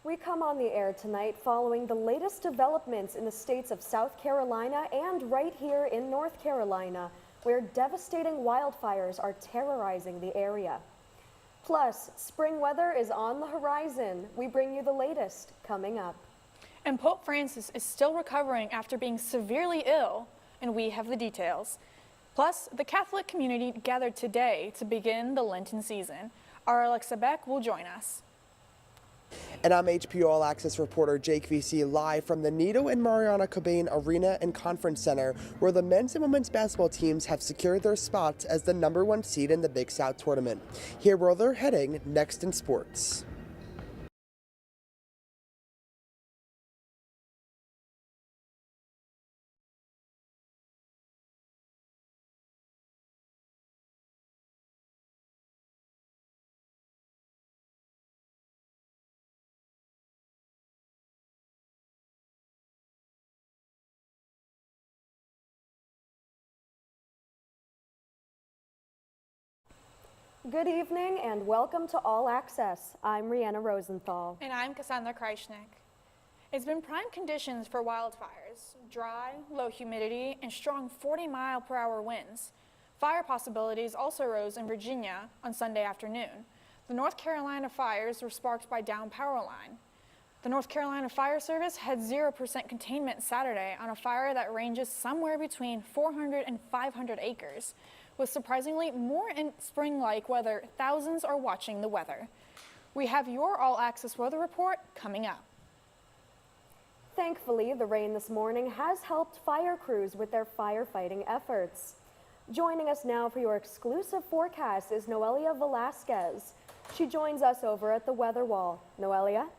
We come on the air tonight following the latest developments in the states of South Carolina and right here in North Carolina, where devastating wildfires are terrorizing the area. Plus, spring weather is on the horizon. We bring you the latest coming up. And Pope Francis is still recovering after being severely ill, and we have the details. Plus, the Catholic community gathered today to begin the Lenten season. Our Alexa Beck will join us. And I'm HBO All Access reporter Jake VC live from the Nito and Mariana Cobain Arena and Conference Center, where the men's and women's basketball teams have secured their spots as the #1 seed in the Big South tournament. Here where they're heading next in sports. Good evening and welcome to All Access. I'm Rhianna Rosenthal. And I'm Cassandra Kreishnik. It's been prime conditions for wildfires: dry, low humidity, and strong 40-mile-per-hour winds. Fire possibilities also rose in Virginia on Sunday afternoon. The North Carolina fires were sparked by downed power line. The North Carolina Fire Service had 0% containment Saturday on a fire that ranges somewhere between 400 and 500 acres. With surprisingly more spring-like weather, thousands are watching the weather. We have your all-access weather report coming up. Thankfully, the rain this morning has helped fire crews with their firefighting efforts. Joining us now for your exclusive forecast is Noelia Velasquez. She joins us over at the Weather Wall. Noelia?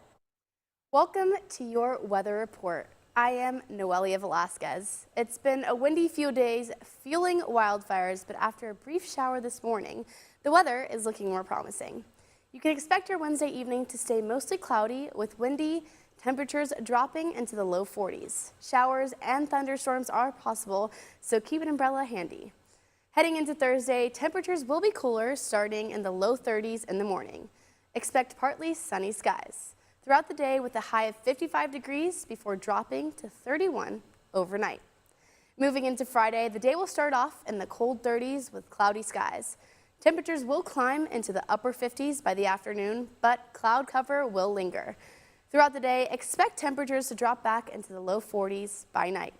Welcome to your weather report. I am Noelia Velasquez. It's been a windy few days, fueling wildfires, but after a brief shower this morning, the weather is looking more promising. You can expect your Wednesday evening to stay mostly cloudy with windy temperatures dropping into the low 40s. Showers and thunderstorms are possible, so keep an umbrella handy. Heading into Thursday, temperatures will be cooler, starting in the low 30s in the morning. Expect partly sunny skies throughout the day with a high of 55 degrees before dropping to 31 overnight. Moving into Friday, the day will start off in the cold 30s with cloudy skies. Temperatures will climb into the upper 50s by the afternoon, but cloud cover will linger. Throughout the day, expect temperatures to drop back into the low 40s by night.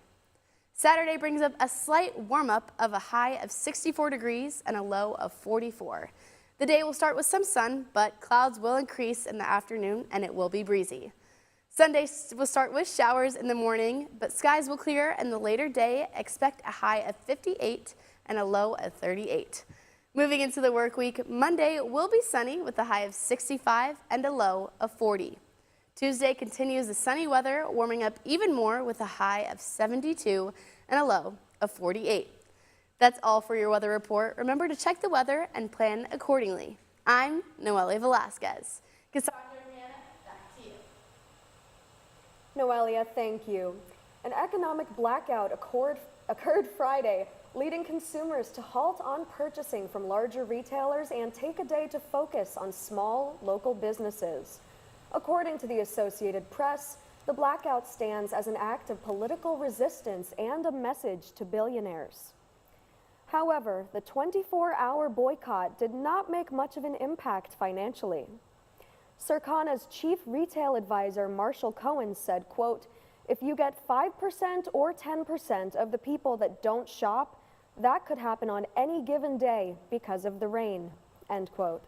Saturday brings up a slight warm-up of a high of 64 degrees and a low of 44. The day will start with some sun, but clouds will increase in the afternoon and it will be breezy. Sunday will start with showers in the morning, but skies will clear in the later day. Expect a high of 58 and a low of 38. Moving into the work week, Monday will be sunny with a high of 65 and a low of 40. Tuesday continues the sunny weather, warming up even more with a high of 72 and a low of 48. That's all for your weather report. Remember to check the weather and plan accordingly. I'm Noelia Velasquez. Cassandra and Rhianna, back to you. Noelia, thank you. An economic blackout occurred Friday, leading consumers to halt on purchasing from larger retailers and take a day to focus on small, local businesses. According to the Associated Press, the blackout stands as an act of political resistance and a message to billionaires. However, the 24-hour boycott did not make much of an impact financially. Circana's chief retail advisor, Marshall Cohen, said, quote, "If you get 5% or 10% of the people that don't shop, that could happen on any given day because of the rain," end quote.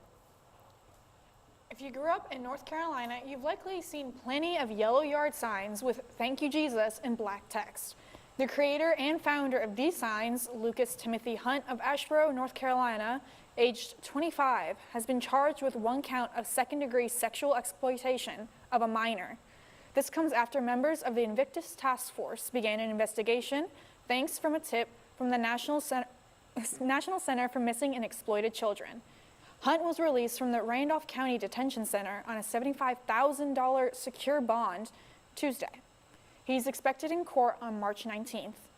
If you grew up in North Carolina, you've likely seen plenty of yellow yard signs with "Thank You, Jesus" in black text. The creator and founder of these signs, Lucas Timothy Hunt of Asheboro, North Carolina, aged 25, has been charged with one count of second-degree sexual exploitation of a minor. This comes after members of the Invictus Task Force began an investigation thanks from a tip from the National Center for Missing and Exploited Children. Hunt was released from the Randolph County Detention Center on a $75,000 secure bond Tuesday. He's expected in court on March 19th.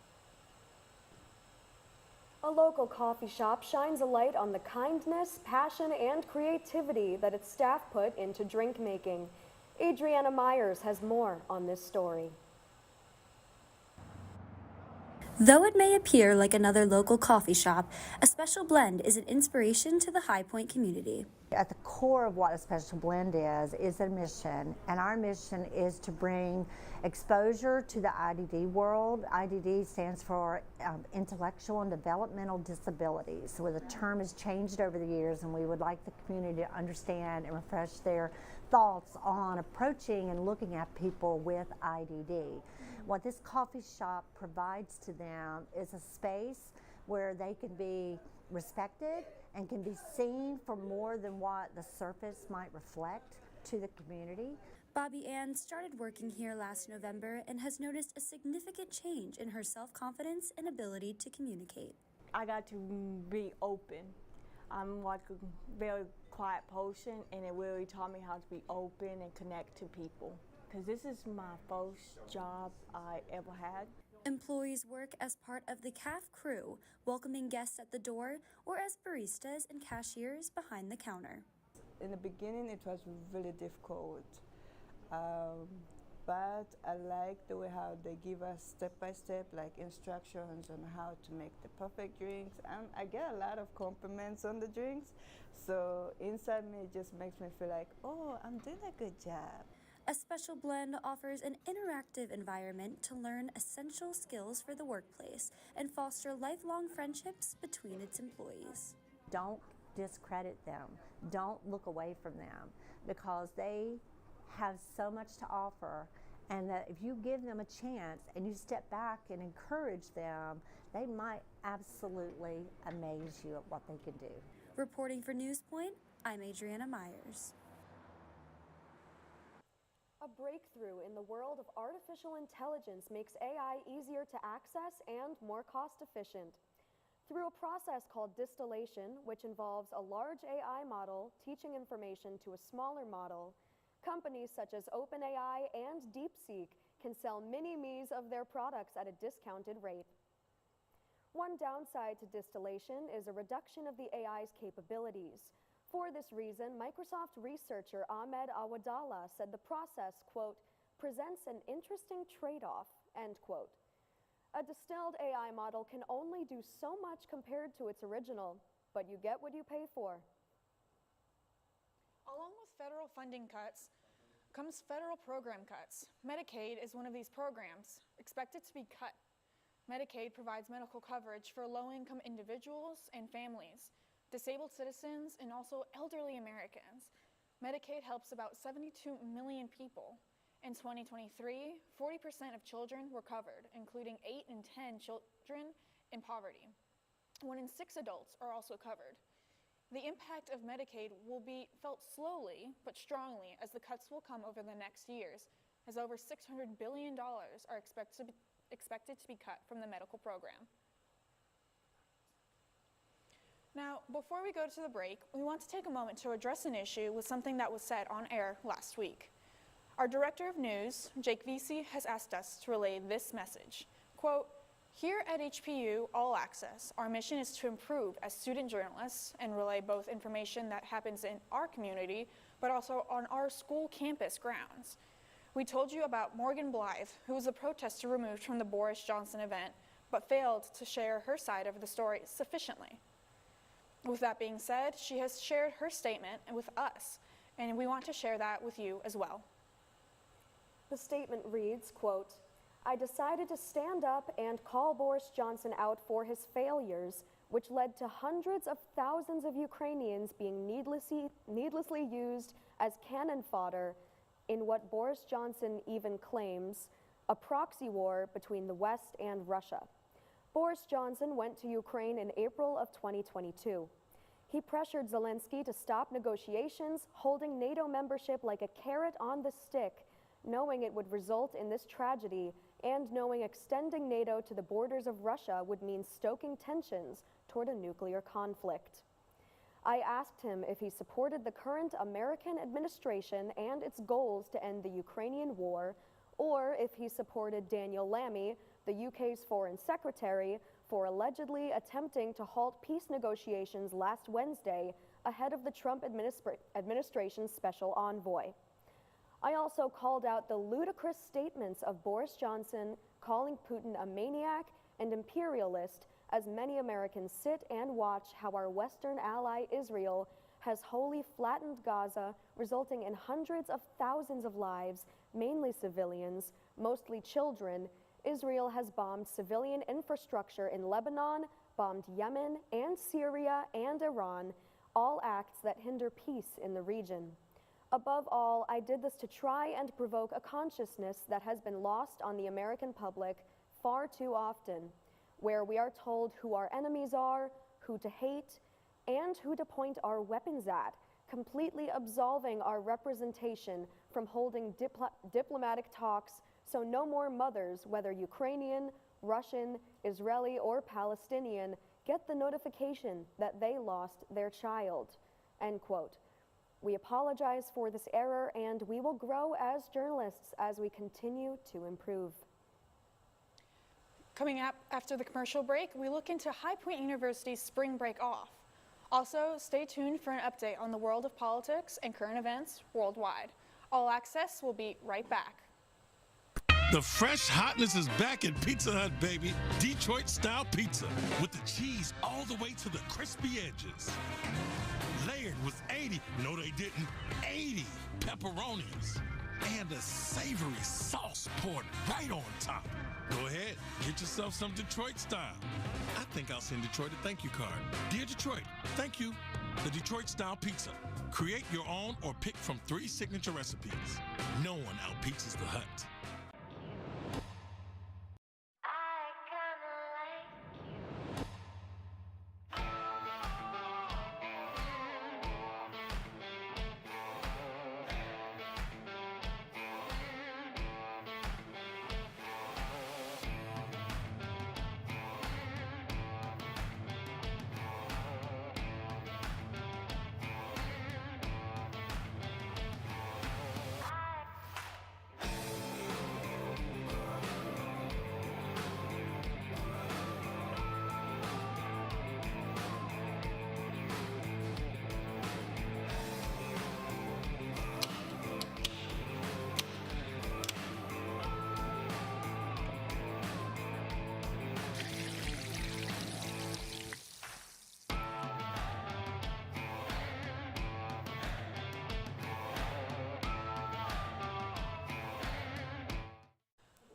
A local coffee shop shines a light on the kindness, passion, and creativity that its staff put into drink making. Adriana Myers has more on this story. Though it may appear like another local coffee shop, A Special Blend is an inspiration to the High Point community. At the core of what a special blend is a mission, and our mission is to bring exposure to the IDD world. IDD stands for Intellectual and Developmental Disabilities, where the term has changed over the years, and we would like the community to understand and refresh their thoughts on approaching and looking at people with IDD. What this coffee shop provides to them is a space where they can be respected and can be seen for more than what the surface might reflect to the community. Bobby Ann started working here last November and has noticed a significant change in her self-confidence and ability to communicate. I got to be open. I'm like a very quiet person, and it really taught me how to be open and connect to people. Because this is my first job I ever had. Employees work as part of the CAF crew, welcoming guests at the door, or as baristas and cashiers behind the counter. In the beginning, it was really difficult, but I like the way how they give us step-by-step like instructions on how to make the perfect drinks, and I get a lot of compliments on the drinks, so inside me it just makes me feel like, oh, I'm doing a good job. A Special Blend offers an interactive environment to learn essential skills for the workplace and foster lifelong friendships between its employees. Don't discredit them. Don't look away from them, because they have so much to offer, and that if you give them a chance and you step back and encourage them, they might absolutely amaze you at what they can do. Reporting for NewsPoint, I'm Adriana Myers. A breakthrough in the world of artificial intelligence makes AI easier to access and more cost-efficient. Through a process called distillation, which involves a large AI model teaching information to a smaller model, companies such as OpenAI and DeepSeek can sell mini-me's of their products at a discounted rate. One downside to distillation is a reduction of the AI's capabilities. For this reason, Microsoft researcher Ahmed Awadallah said the process, quote, presents an interesting trade-off, end quote. A distilled AI model can only do so much compared to its original, but you get what you pay for. Along with federal funding cuts comes federal program cuts. Medicaid is one of these programs, expected to be cut. Medicaid provides medical coverage for low-income individuals and families, disabled citizens, and also elderly Americans. Medicaid helps about 72 million people. In 2023, 40% of children were covered, including 8 in 10 children in poverty. 1 in 6 adults are also covered. The impact of Medicaid will be felt slowly but strongly, as the cuts will come over the next years, as over $600 billion are expected to be cut from the medical program. Now, before we go to the break, we want to take a moment to address an issue with something that was said on air last week. Our Director of News, Jake Vesey, has asked us to relay this message. Quote, here at HPU All Access, our mission is to improve as student journalists and relay both information that happens in our community, but also on our school campus grounds. We told you about Morgan Blythe, who was a protester removed from the Boris Johnson event, but failed to share her side of the story sufficiently. With that being said, she has shared her statement with us, and we want to share that with you as well. The statement reads, quote, I decided to stand up and call Boris Johnson out for his failures, which led to hundreds of thousands of Ukrainians being needlessly used as cannon fodder in what Boris Johnson even claims a proxy war between the West and Russia. Boris Johnson went to Ukraine in April of 2022. He pressured Zelensky to stop negotiations, holding NATO membership like a carrot on the stick, knowing it would result in this tragedy and knowing extending NATO to the borders of Russia would mean stoking tensions toward a nuclear conflict. I asked him if he supported the current American administration and its goals to end the Ukrainian war, or if he supported Daniel Lammy, the UK's foreign secretary, for allegedly attempting to halt peace negotiations last Wednesday ahead of the Trump administration's special envoy. I also called out the ludicrous statements of Boris Johnson calling Putin a maniac and imperialist as many Americans sit and watch how our Western ally Israel has wholly flattened Gaza, resulting in hundreds of thousands of lives, mainly civilians, mostly children. Israel has bombed civilian infrastructure in Lebanon, bombed Yemen and Syria and Iran, all acts that hinder peace in the region. Above all, I did this to try and provoke a consciousness that has been lost on the American public far too often, where we are told who our enemies are, who to hate, and who to point our weapons at, completely absolving our representation from holding diplomatic talks, so no more mothers, whether Ukrainian, Russian, Israeli, or Palestinian, get the notification that they lost their child, end quote. We apologize for this error, and we will grow as journalists as we continue to improve. Coming up after the commercial break, we look into High Point University's spring break off. Also, stay tuned for an update on the world of politics and current events worldwide. All Access will be right back. The fresh hotness is back at Pizza Hut, baby. Detroit-style pizza with the cheese all the way to the crispy edges. Layered with 80 pepperonis. And a savory sauce poured right on top. Go ahead, get yourself some Detroit style. I think I'll send Detroit a thank you card. Dear Detroit, thank you. The Detroit style pizza. Create your own or pick from 3 signature recipes. No one outpizzas the Hut.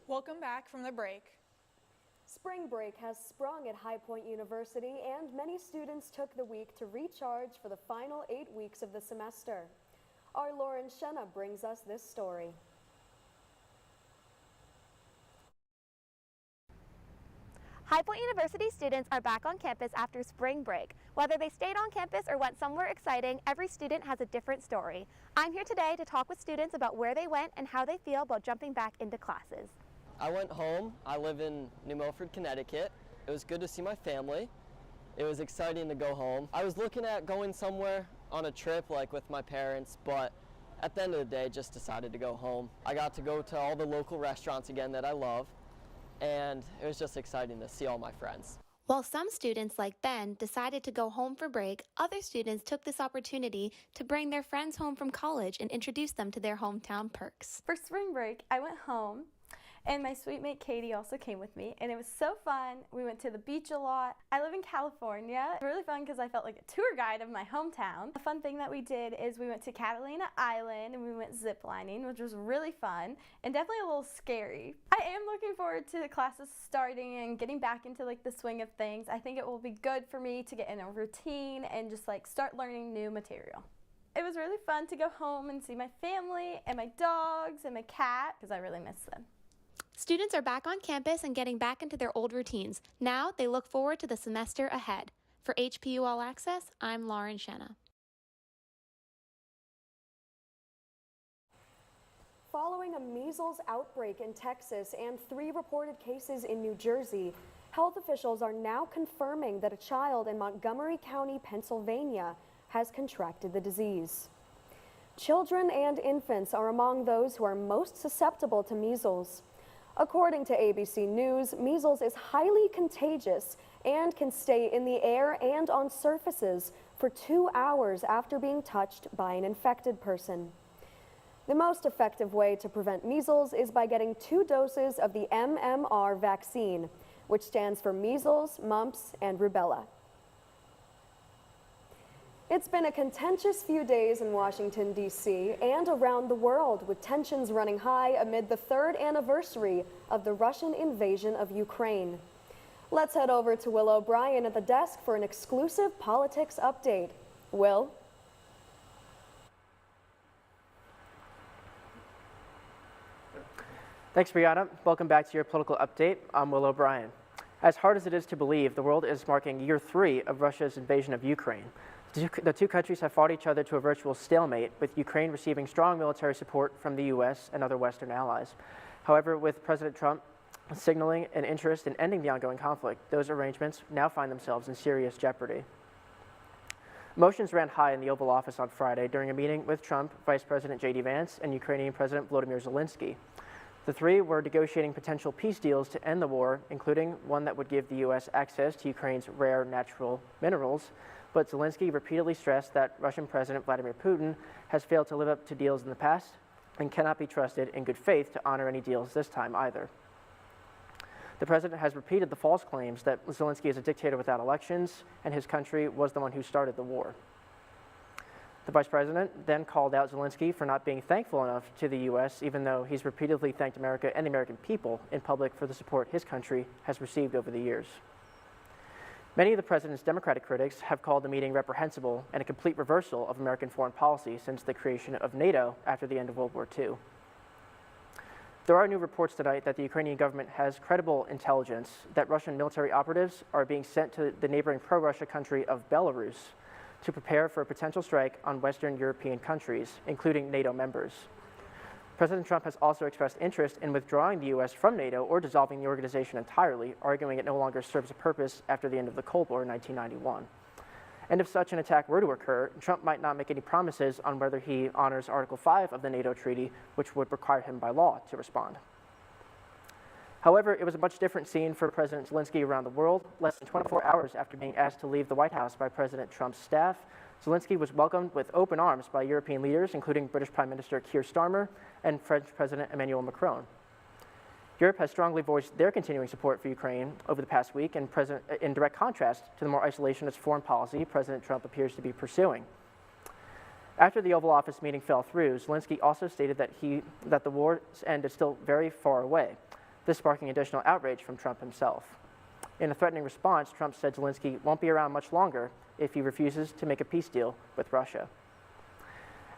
Welcome back from the break. Spring break has sprung at High Point University, and many students took the week to recharge for the final 8 weeks of the semester. Our Lauren Shenna brings us this story. High Point University students are back on campus after spring break. Whether they stayed on campus or went somewhere exciting, every student has a different story. I'm here today to talk with students about where they went and how they feel about jumping back into classes. I went home. I live in New Milford, Connecticut. It was good to see my family. It was exciting to go home. I was looking at going somewhere on a trip like with my parents, but at the end of the day, just decided to go home. I got to go to all the local restaurants again that I love, and it was just exciting to see all my friends. While some students, like Ben, decided to go home for break, other students took this opportunity to bring their friends home from college and introduce them to their hometown perks. For spring break, I went home, and my sweet mate Katie also came with me, and it was so fun. We went to the beach a lot. I live in California. It was really fun because I felt like a tour guide of my hometown. A fun thing that we did is we went to Catalina Island and we went ziplining, which was really fun and definitely a little scary. I am looking forward to the classes starting and getting back into like the swing of things. I think it will be good for me to get in a routine and just like start learning new material. It was really fun to go home and see my family and my dogs and my cat because I really miss them. Students are back on campus and getting back into their old routines. Now they look forward to the semester ahead. For HPU All Access, I'm Lauren Shenna. Following a measles outbreak in Texas and 3 reported cases in New Jersey, health officials are now confirming that a child in Montgomery County, Pennsylvania, has contracted the disease. Children and infants are among those who are most susceptible to measles. According to ABC News, measles is highly contagious and can stay in the air and on surfaces for 2 hours after being touched by an infected person. The most effective way to prevent measles is by getting 2 doses of the MMR vaccine, which stands for measles, mumps, and rubella. It's been a contentious few days in Washington, D.C. and around the world, with tensions running high amid the 3rd anniversary of the Russian invasion of Ukraine. Let's head over to Will O'Brien at the desk for an exclusive politics update. Will? Thanks, Brianna. Welcome back to your political update. I'm Will O'Brien. As hard as it is to believe, the world is marking year 3 of Russia's invasion of Ukraine. The two countries have fought each other to a virtual stalemate, with Ukraine receiving strong military support from the U.S. and other Western allies. However, with President Trump signaling an interest in ending the ongoing conflict, those arrangements now find themselves in serious jeopardy. Emotions ran high in the Oval Office on Friday during a meeting with Trump, Vice President J.D. Vance, and Ukrainian President Volodymyr Zelensky. The three were negotiating potential peace deals to end the war, including one that would give the U.S. access to Ukraine's rare natural minerals, but Zelensky repeatedly stressed that Russian President Vladimir Putin has failed to live up to deals in the past and cannot be trusted in good faith to honor any deals this time either. The president has repeated the false claims that Zelensky is a dictator without elections and his country was the one who started the war. The vice president then called out Zelensky for not being thankful enough to the U.S., even though he's repeatedly thanked America and the American people in public for the support his country has received over the years. Many of the president's Democratic critics have called the meeting reprehensible and a complete reversal of American foreign policy since the creation of NATO after the end of World War II. There are new reports tonight that the Ukrainian government has credible intelligence that Russian military operatives are being sent to the neighboring pro-Russia country of Belarus to prepare for a potential strike on Western European countries, including NATO members. President Trump has also expressed interest in withdrawing the U.S. from NATO or dissolving the organization entirely, arguing it no longer serves a purpose after the end of the Cold War in 1991. And if such an attack were to occur, Trump might not make any promises on whether he honors Article 5 of the NATO treaty, which would require him by law to respond. However, it was a much different scene for President Zelensky around the world. Less than 24 hours after being asked to leave the White House by President Trump's staff, Zelensky was welcomed with open arms by European leaders, including British Prime Minister Keir Starmer and French President Emmanuel Macron. Europe has strongly voiced their continuing support for Ukraine over the past week, in direct contrast to the more isolationist foreign policy President Trump appears to be pursuing. After the Oval Office meeting fell through, Zelensky also stated that the war's end is still very far away, this sparking additional outrage from Trump himself. In a threatening response, Trump said Zelensky won't be around much longer if he refuses to make a peace deal with Russia.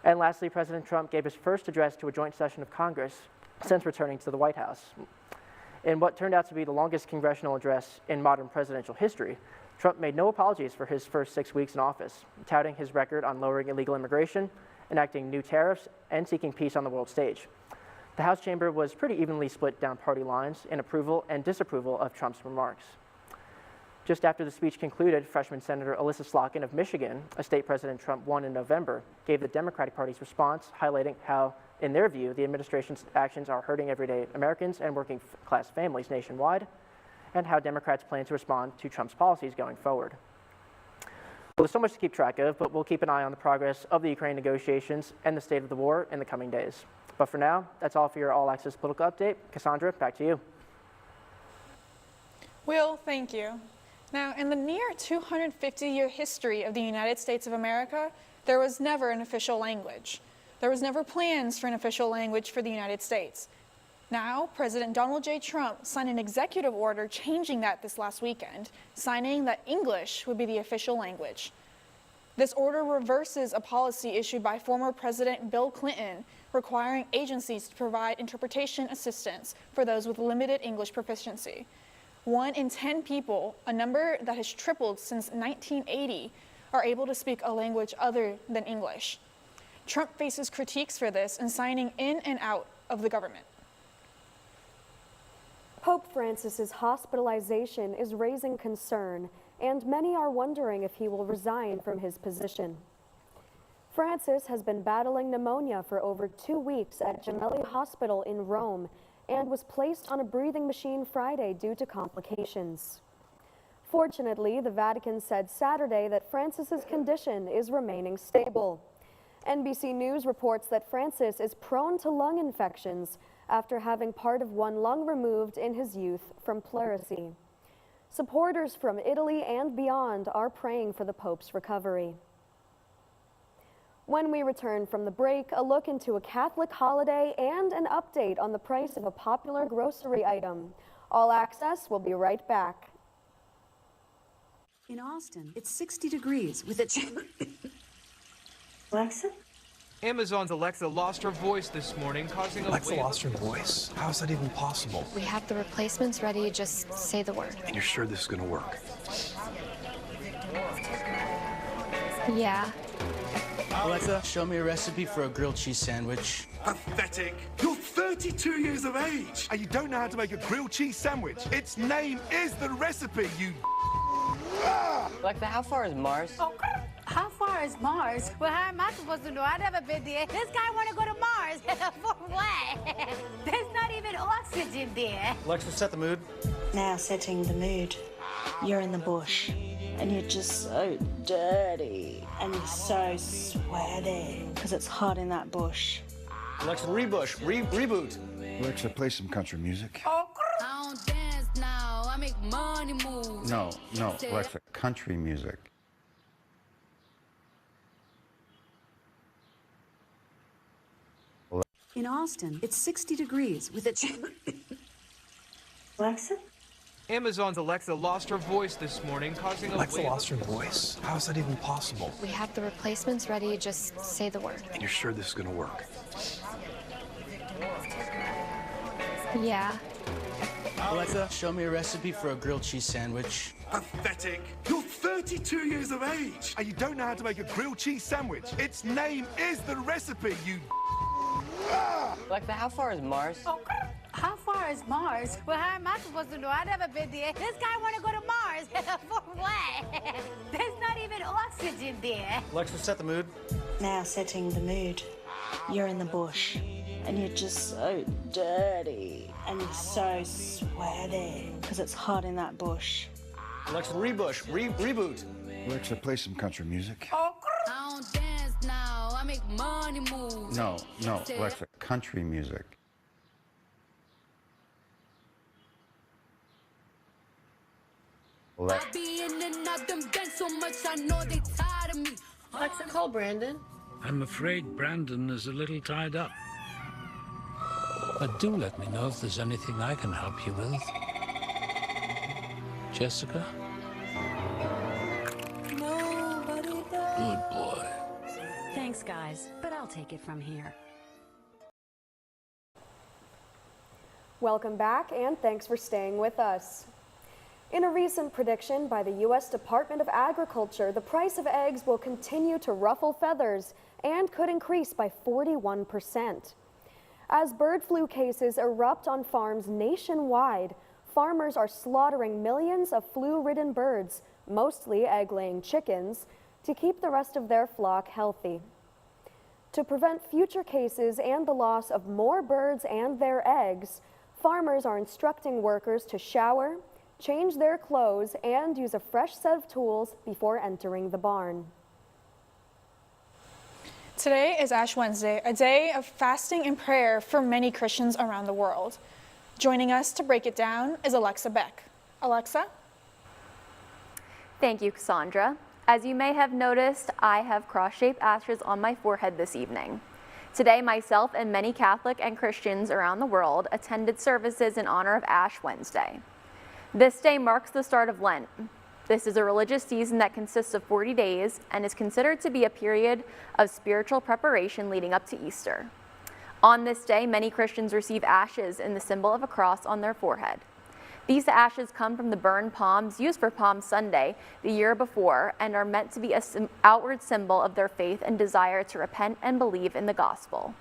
And lastly, President Trump gave his first address to a joint session of Congress since returning to the White House. In what turned out to be the longest congressional address in modern presidential history, Trump made no apologies for his first 6 weeks in office, touting his record on lowering illegal immigration, enacting new tariffs, and seeking peace on the world stage. The House chamber was pretty evenly split down party lines in approval and disapproval of Trump's remarks. Just after the speech concluded, freshman Senator Alyssa Slotkin of Michigan, a state President Trump won in November, gave the Democratic Party's response, highlighting how, in their view, the administration's actions are hurting everyday Americans and working-class families nationwide, and how Democrats plan to respond to Trump's policies going forward. Well, there's so much to keep track of, but we'll keep an eye on the progress of the Ukraine negotiations and the state of the war in the coming days. But for now, that's all for your All Access political update. Cassandra, back to you. Will, thank you. Now, in the near 250-year history of the United States of America, there was never an official language. There was never plans for an official language for the United States. Now, President Donald J. Trump signed an executive order changing that this last weekend, signing that English would be the official language. This order reverses a policy issued by former President Bill Clinton requiring agencies to provide interpretation assistance for those with limited English proficiency. 1 in 10 people, a number that has tripled since 1980, are able to speak a language other than English. Trump faces critiques for this and signing in and out of the government. Pope Francis's hospitalization is raising concern, and many are wondering if he will resign from his position. Francis has been battling pneumonia for over 2 weeks at Gemelli Hospital in Rome and was placed on a breathing machine Friday due to complications. Fortunately, the Vatican said Saturday that Francis's condition is remaining stable. NBC News reports that Francis is prone to lung infections after having part of one lung removed in his youth from pleurisy. Supporters from Italy and beyond are praying for the Pope's recovery. When we return from the break, a look into a Catholic holiday and an update on the price of a popular grocery item. All Access will be right back. In Austin, it's 60 degrees with a... Alexa? Amazon's Alexa lost her voice this morning, causing a Alexa lost her voice? How is that even possible? We have the replacements ready, just say the word. And you're sure this is gonna work? Yeah. Alexa, show me a recipe for a grilled cheese sandwich. Pathetic. You're 32 years of age, and you don't know how to make a grilled cheese sandwich. Its name is the recipe, you... Alexa, how far is Mars? Oh, how far is Mars? Well, how am I supposed to know? I've never been there. This guy want to go to Mars. For what? There's not even oxygen there. Alexa, set the mood. Now setting the mood. You're in the bush, and you're just so dirty, and you're so sweaty, because it's hot in that bush. Alexa, reboot. Alexa, play some country music. I don't dance now. I make money move. No, Alexa, country music. In Austin, it's 60 degrees with a... Alexa? Amazon's Alexa lost her voice this morning, causing a... Alexa lost her voice? How is that even possible? We have the replacements ready, just say the word. And you're sure this is gonna work? Yeah. Alexa, show me a recipe for a grilled cheese sandwich. Pathetic. You're 32 years of age, and you don't know how to make a grilled cheese sandwich. Its name is the recipe, you... Alexa, how far is Mars? Oh, how far is Mars? Well, how am I supposed to know? I've never been there. This guy want to go to Mars. For what? There's not even oxygen there. Alexa, set the mood. Now setting the mood. You're in the bush, and you're just so dirty, and you're so sweaty, because it's hot in that bush. Alexa, reboot. Alexa, play some country music. I don't dance now. I make money move. No, Alexa, country music. I be in and out them bands so much I know they tired of me. Alexa, call Brandon. I'm afraid Brandon is a little tied up. But do let me know if there's anything I can help you with. Jessica? Nobody does. Good boy. Thanks, guys, but I'll take it from here. Welcome back, and thanks for staying with us. In a recent prediction by the U.S. Department of Agriculture, the price of eggs will continue to ruffle feathers and could increase by 41%. As bird flu cases erupt on farms nationwide, farmers are slaughtering millions of flu-ridden birds, mostly egg-laying chickens, to keep the rest of their flock healthy. To prevent future cases and the loss of more birds and their eggs, farmers are instructing workers to shower, change their clothes, and use a fresh set of tools before entering the barn. Today is Ash Wednesday, a day of fasting and prayer for many Christians around the world. Joining us to break it down is Alexa Beck. Alexa? Thank you, Cassandra. As you may have noticed, I have cross-shaped ashes on my forehead this evening. Today, myself and many Catholic and Christians around the world attended services in honor of Ash Wednesday. This day marks the start of Lent. This is a religious season that consists of 40 days and is considered to be a period of spiritual preparation leading up to Easter. On this day, many Christians receive ashes in the symbol of a cross on their forehead. These ashes come from the burned palms used for Palm Sunday the year before and are meant to be an outward symbol of their faith and desire to repent and believe in the gospel.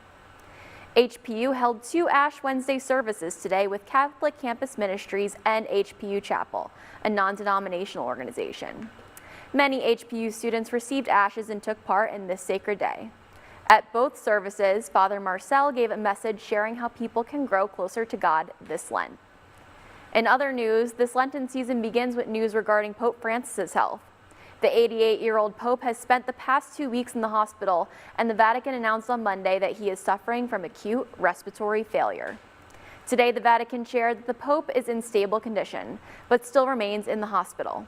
HPU held 2 Ash Wednesday services today with Catholic Campus Ministries and HPU Chapel, a non-denominational organization. Many HPU students received ashes and took part in this sacred day. At both services, Father Marcel gave a message sharing how people can grow closer to God this Lent. In other news, this Lenten season begins with news regarding Pope Francis's health. The 88-year-old Pope has spent the past 2 weeks in the hospital, and the Vatican announced on Monday that he is suffering from acute respiratory failure. Today, the Vatican shared that the Pope is in stable condition, but still remains in the hospital.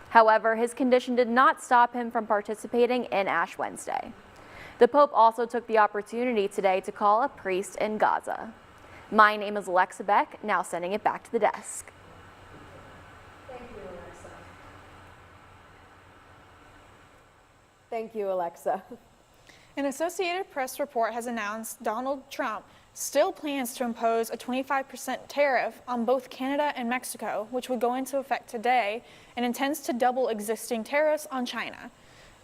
However, his condition did not stop him from participating in Ash Wednesday. The Pope also took the opportunity today to call a priest in Gaza. My name is Alexa Beck, now sending it back to the desk. Thank you, Alexa. An Associated Press report has announced Donald Trump still plans to impose a 25% tariff on both Canada and Mexico, which would go into effect today, and intends to double existing tariffs on China.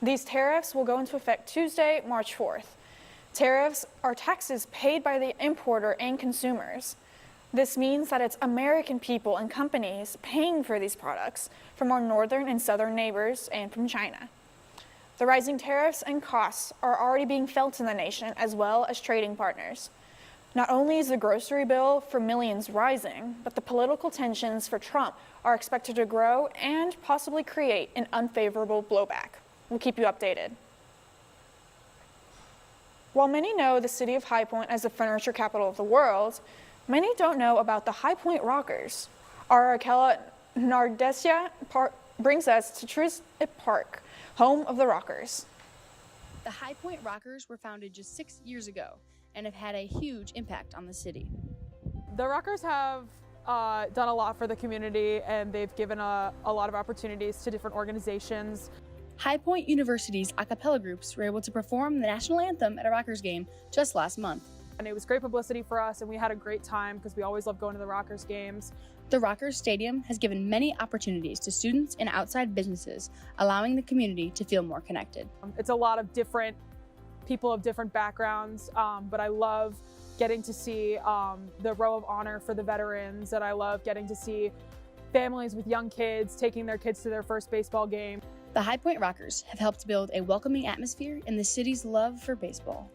These tariffs will go into effect Tuesday, March 4th. Tariffs are taxes paid by the importer and consumers. This means that it's American people and companies paying for these products from our northern and southern neighbors and from China. The rising tariffs and costs are already being felt in the nation as well as trading partners. Not only is the grocery bill for millions rising, but the political tensions for Trump are expected to grow and possibly create an unfavorable blowback. We'll keep you updated. While many know the city of High Point as the furniture capital of the world, many don't know about the High Point Rockers. Our Akela Nardesia brings us to Truist Park, home of the Rockers. The High Point Rockers were founded just 6 years ago and have had a huge impact on the city. The Rockers have done a lot for the community, and they've given a lot of opportunities to different organizations. High Point University's a cappella groups were able to perform the national anthem at a Rockers game just last month. And it was great publicity for us, and we had a great time because we always love going to the Rockers games. The Rockers Stadium has given many opportunities to students and outside businesses, allowing the community to feel more connected. It's a lot of different people of different backgrounds, but I love getting to see the row of honor for the veterans, and I love getting to see families with young kids taking their kids to their first baseball game. The High Point Rockers have helped build a welcoming atmosphere in the city's love for baseball.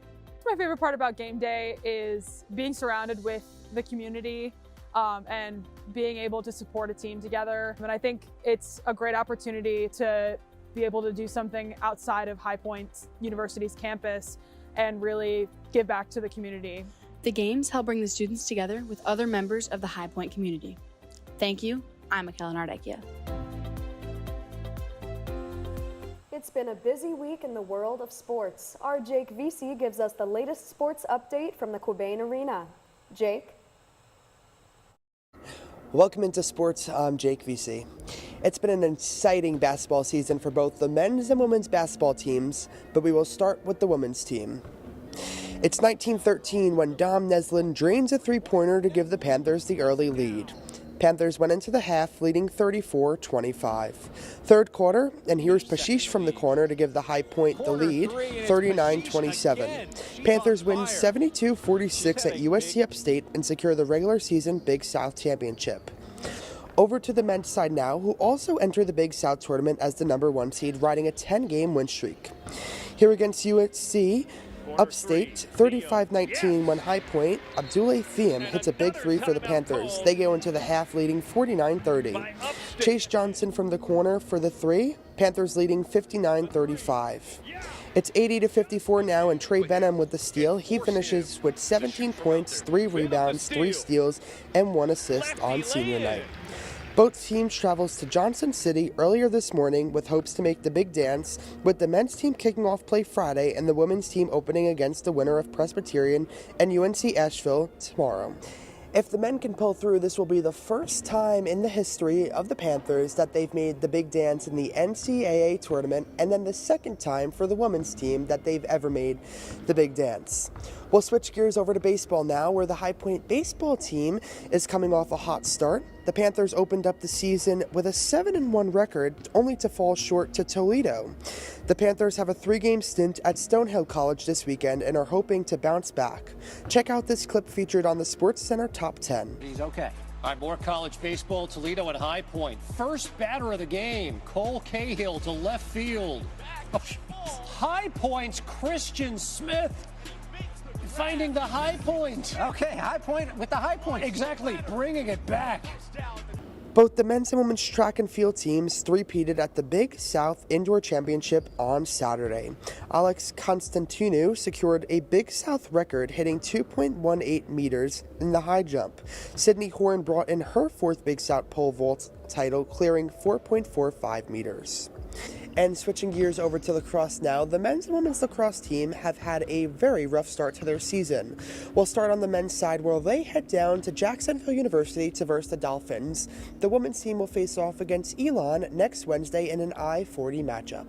My favorite part about game day is being surrounded with the community and being able to support a team together. And I think it's a great opportunity to be able to do something outside of High Point University's campus and really give back to the community. The games help bring the students together with other members of the High Point community. Thank you. I'm Akela Nardekia. It's been a busy week in the world of sports. Our Jake Vesey gives us the latest sports update from the Quabain Arena. Jake? Welcome into sports. I'm Jake Vesey. It's been an exciting basketball season for both the men's and women's basketball teams, but we will start with the women's team. It's 1913 when Dom Neslin drains a three-pointer to give the Panthers the early lead. Panthers went into the half leading 34-25. Third quarter, and here's Pashish from the corner to give the High Point the lead, 39-27. Panthers win 72-46 at USC Upstate and secure the regular season Big South Championship. Over to the men's side now, who also enter the Big South tournament as the #1 seed, riding a 10-game win streak. Here against USC Upstate, 35-19 when High Point, Abdullah Thiem hits a big three for the Panthers. They go into the half leading 49-30. Chase Johnson from the corner for the three, Panthers leading 59-35. It's 80-54 now, and Trey Benham with the steal. He finishes with 17 points, 3 rebounds, 3 steals, and 1 assist on senior night. Both teams travels to Johnson City earlier this morning with hopes to make the big dance, with the men's team kicking off play Friday and the women's team opening against the winner of Presbyterian and UNC Asheville tomorrow. If the men can pull through, this will be the first time in the history of the Panthers that they've made the big dance in the NCAA tournament, and then the second time for the women's team that they've ever made the big dance. We'll switch gears over to baseball now, where the High Point baseball team is coming off a hot start. The Panthers opened up the season with a 7-1 record, only to fall short to Toledo. The Panthers have a 3-game stint at Stonehill College this weekend and are hoping to bounce back. Check out this clip featured on the SportsCenter Top 10. He's okay. All right, more college baseball. Toledo at High Point. First batter of the game, Cole Cahill to left field. High Point's Christian Smith finding the high point. Okay, High Point with the high point. Exactly, bringing it back. Both the men's and women's track and field teams three-peated at the Big South Indoor Championship on Saturday. Alex Constantinou secured a Big South record, hitting 2.18 meters in the high jump. Sydney Horn brought in her fourth Big South pole vault title, clearing 4.45 meters. And switching gears over to lacrosse now, the men's and women's lacrosse team have had a very rough start to their season. We'll start on the men's side where they head down to Jacksonville University to verse the Dolphins. The women's team will face off against Elon next Wednesday in an I-40 matchup.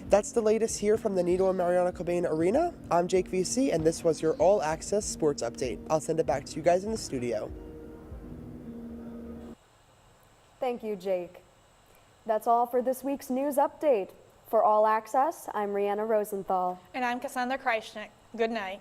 That's the latest here from the Needle and Mariana Cobain Arena. I'm Jake VC, and this was your all-access sports update. I'll send it back to you guys in the studio. Thank you, Jake. That's all for this week's news update. For All Access, I'm Rihanna Rosenthal. And I'm Cassandra Kreishnik. Good night.